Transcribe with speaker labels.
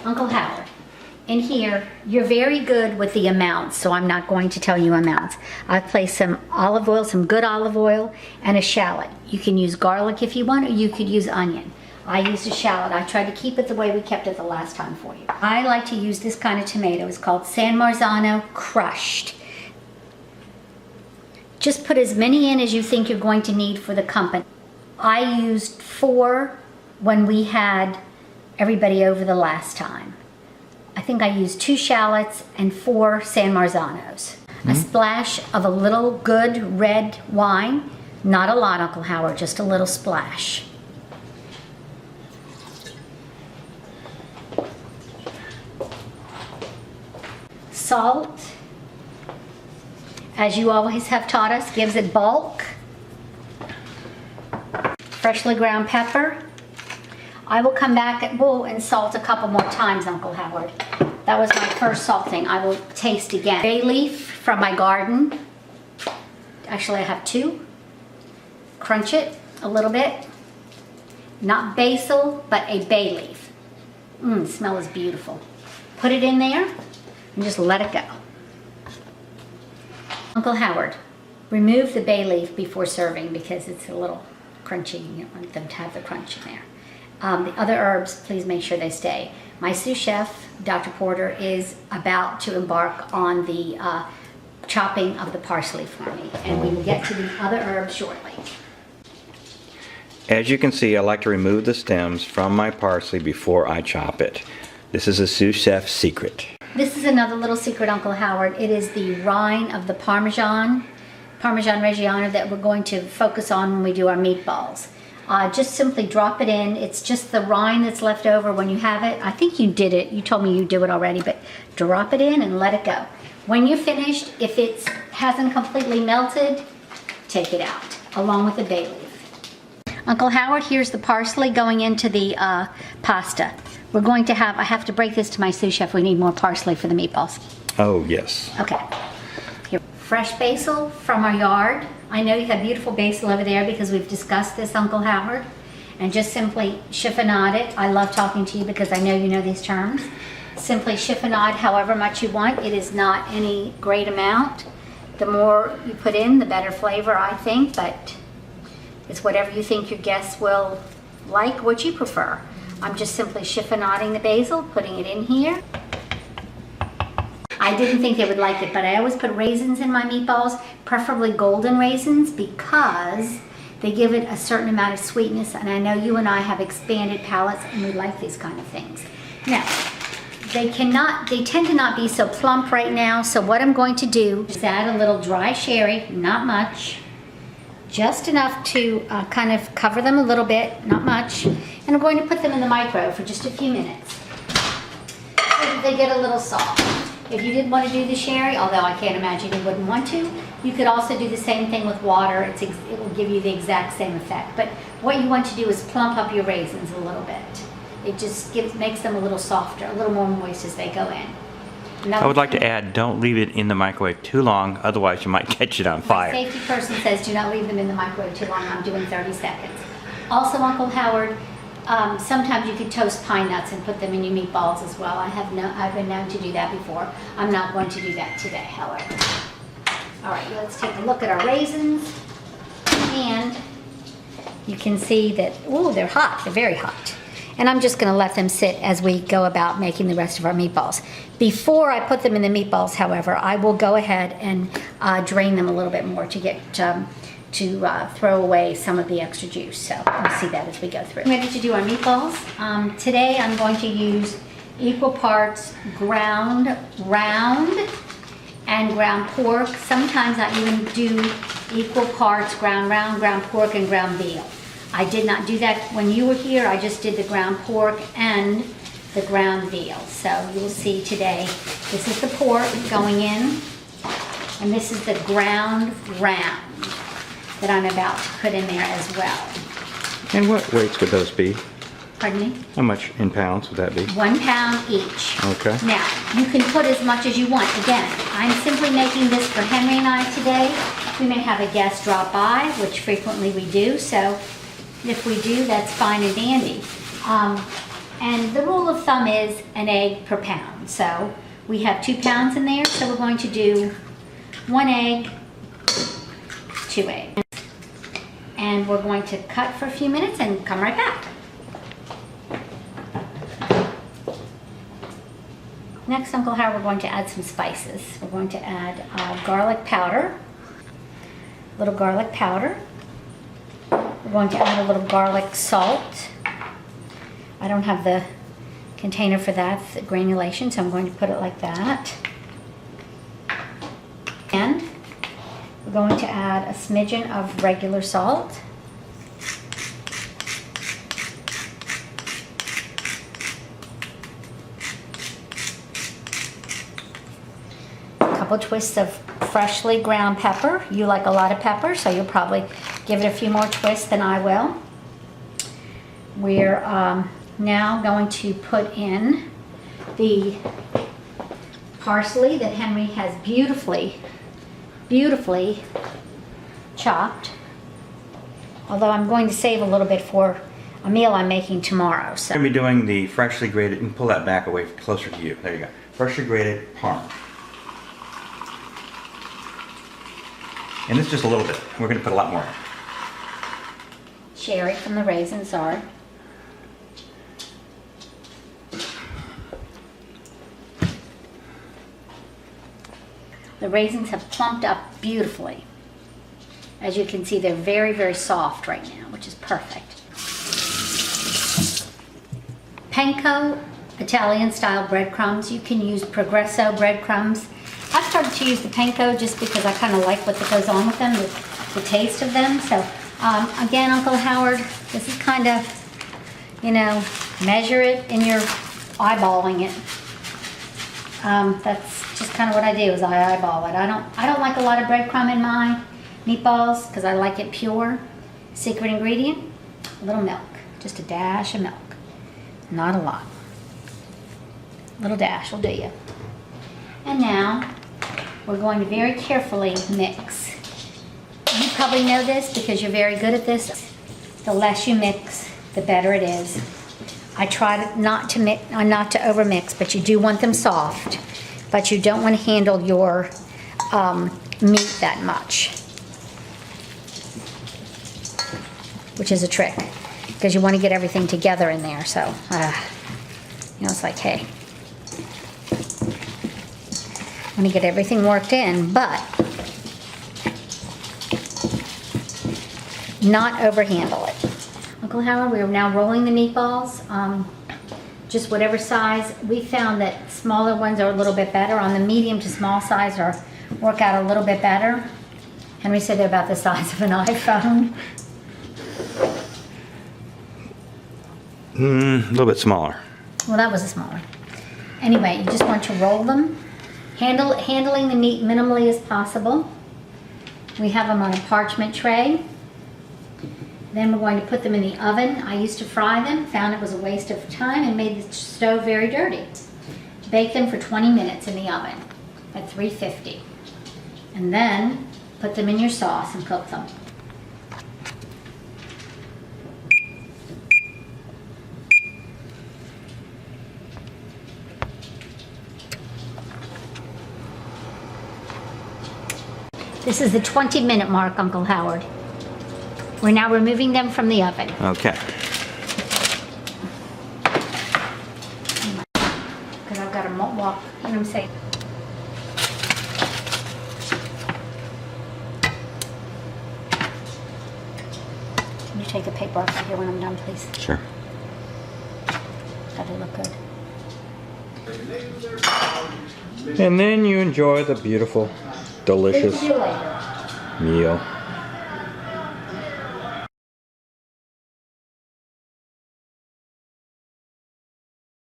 Speaker 1: Uncle Howard, in here, you're very good with the amounts, so I'm not going to tell you amounts. I've placed some olive oil, some good olive oil, and a shallot. You can use garlic if you want, or you could use onion. I used a shallot. I tried to keep it the way we kept it the last time for you. I like to use this kind of tomato. It's called San Marzano crushed. Just put as many in as you think you're going to need for the company. I used 4 when we had everybody over the last time. I think I used 2 shallots and 4 San Marzanos. A splash of a little good red wine. Not a lot, Uncle Howard, just a little splash. Salt, as you always have taught us, gives it bulk. Freshly ground pepper. I will come back and salt a couple more times, Uncle Howard. That was my first salting. I will taste again. Bay leaf from my garden. Actually, I have 2. Crunch it a little bit. Not basil, but a bay leaf. The smell is beautiful. Put it in there and just let it go. Uncle Howard, remove the bay leaf before serving because it's a little crunchy. You don't want them to have the crunch in there. The other herbs, please make sure they stay. My sous chef, Dr. Porter, is about to embark on the chopping of the parsley for me, and we will get to the other herbs shortly.
Speaker 2: As you can see, I like to remove the stems from my parsley before I chop it. This is a sous chef's secret.
Speaker 1: This is another little secret, Uncle Howard. It is the rind of the Parmesan Reggiano that we're going to focus on when we do our meatballs. Just simply drop it in. It's just the rind that's left over when you have it. I think you did it. You told me you do it already, but drop it in and let it go. When you're finished, if it hasn't completely melted, take it out, along with the bay leaf. Uncle Howard, here's the parsley going into the pasta. We're going to have, I have to break this to my sous chef. We need more parsley for the meatballs.
Speaker 2: Oh, yes.
Speaker 1: Okay. Here. Fresh basil from our yard. I know you have beautiful basil over there because we've discussed this, Uncle Howard. And just simply chiffonade it. I love talking to you because I know you know these terms. Simply chiffonade however much you want. It is not any great amount. The more you put in, the better flavor, I think, but it's whatever you think your guests will like, what you prefer. I'm just simply chiffonading the basil, putting it in here. I didn't think they would like it, but I always put raisins in my meatballs, preferably golden raisins, because they give it a certain amount of sweetness, and I know you and I have expanded palates and we like these kind of things. Now, they tend to not be so plump right now, so what I'm going to do is add a little dry sherry, not much, just enough to kind of cover them a little bit, not much, and I'm going to put them in the micro for just a few minutes so that they get a little soft. If you didn't want to do the sherry, although I can't imagine you wouldn't want to, you could also do the same thing with water. It will give you the exact same effect. But what you want to do is plump up your raisins a little bit. It just makes them a little softer, a little more moist as they go in.
Speaker 2: I would like to add, don't leave it in the microwave too long, otherwise you might catch it on fire.
Speaker 1: My safety person says do not leave them in the microwave too long. I'm doing 30 seconds. Also, Uncle Howard, sometimes you could toast pine nuts and put them in your meatballs as well. I've been known to do that before. I'm not going to do that today, however. All right, let's take a look at our raisins. And you can see that, oh, they're hot. They're very hot. And I'm just going to let them sit as we go about making the rest of our meatballs. Before I put them in the meatballs, however, I will go ahead and drain them a little bit more to get throw away some of the extra juice. So we'll see that as we go through. I'm ready to do our meatballs. Today I'm going to use equal parts ground round and ground pork. Sometimes I even do equal parts ground round, ground pork, and ground veal. I did not do that when you were here. I just did the ground pork and the ground veal. So you will see today, this is the pork going in, and this is the ground round that I'm about to put in there as well.
Speaker 2: And what weights would those be?
Speaker 1: Pardon me?
Speaker 2: How much in pounds would that be?
Speaker 1: 1 pound each.
Speaker 2: Okay.
Speaker 1: Now, you can put as much as you want. Again, I'm simply making this for Henry and I today. We may have a guest drop by, which frequently we do, so if we do, that's fine and dandy. And the rule of thumb is an egg per pound. So we have 2 pounds in there, so we're going to do 1 egg, 2 eggs. And we're going to cut for a few minutes and come right back. Next, Uncle Howard, we're going to add some spices. We're going to add garlic powder, a little garlic powder. We're going to add a little garlic salt. I don't have the container for that, the granulation, so I'm going to put it like that. And we're going to add a smidgen of regular salt. A couple twists of freshly ground pepper. You like a lot of pepper, so you'll probably give it a few more twists than I will. We're now going to put in the parsley that Henry has beautifully chopped. Although I'm going to save a little bit for a meal I'm making tomorrow. So
Speaker 2: I'm going to be doing the freshly grated, and pull that back away closer to you. There you go. Freshly grated parm. And it's just a little bit. We're going to put a lot more in.
Speaker 1: Cherry from the raisins are. The raisins have plumped up beautifully. As you can see, they're very, very soft right now, which is perfect. Panko Italian style breadcrumbs. You can use Progresso breadcrumbs. I've started to use the panko just because I kind of like what goes on with them, the taste of them. So again, Uncle Howard, this is kind of, you know, measure it and you're eyeballing it. That's just kind of what I do, is I eyeball it. I don't like a lot of breadcrumb in my meatballs because I like it pure. Secret ingredient, a little milk, just a dash of milk, not a lot. A little dash will do you. And now we're going to very carefully mix. You probably know this because you're very good at this. The less you mix, the better it is. I try not to overmix, but you do want them soft. But you don't want to handle your meat that much, which is a trick because you want to get everything together in there. So, you know, it's like, hey, I want to get everything worked in, but not overhandle it. Uncle Howard, we are now rolling the meatballs, just whatever size. We found that smaller ones are a little bit better. On the medium to small size work out a little bit better. Henry said they're about the size of an iPhone.
Speaker 2: A little bit smaller.
Speaker 1: Well, that was a smaller. Anyway, you just want to roll them, handling the meat minimally as possible. We have them on a parchment tray. Then we're going to put them in the oven. I used to fry them, found it was a waste of time and made the stove very dirty. Bake them for 20 minutes in the oven at 350. And then put them in your sauce and cook them. This is the 20-minute mark, Uncle Howard. We're now removing them from the oven.
Speaker 2: Okay.
Speaker 1: Because I've got to walk, you know what I'm saying? Can you take a paper off right here when I'm done, please?
Speaker 2: Sure.
Speaker 1: That'll look good.
Speaker 2: And then you enjoy the beautiful, delicious
Speaker 1: See you later.
Speaker 2: meal.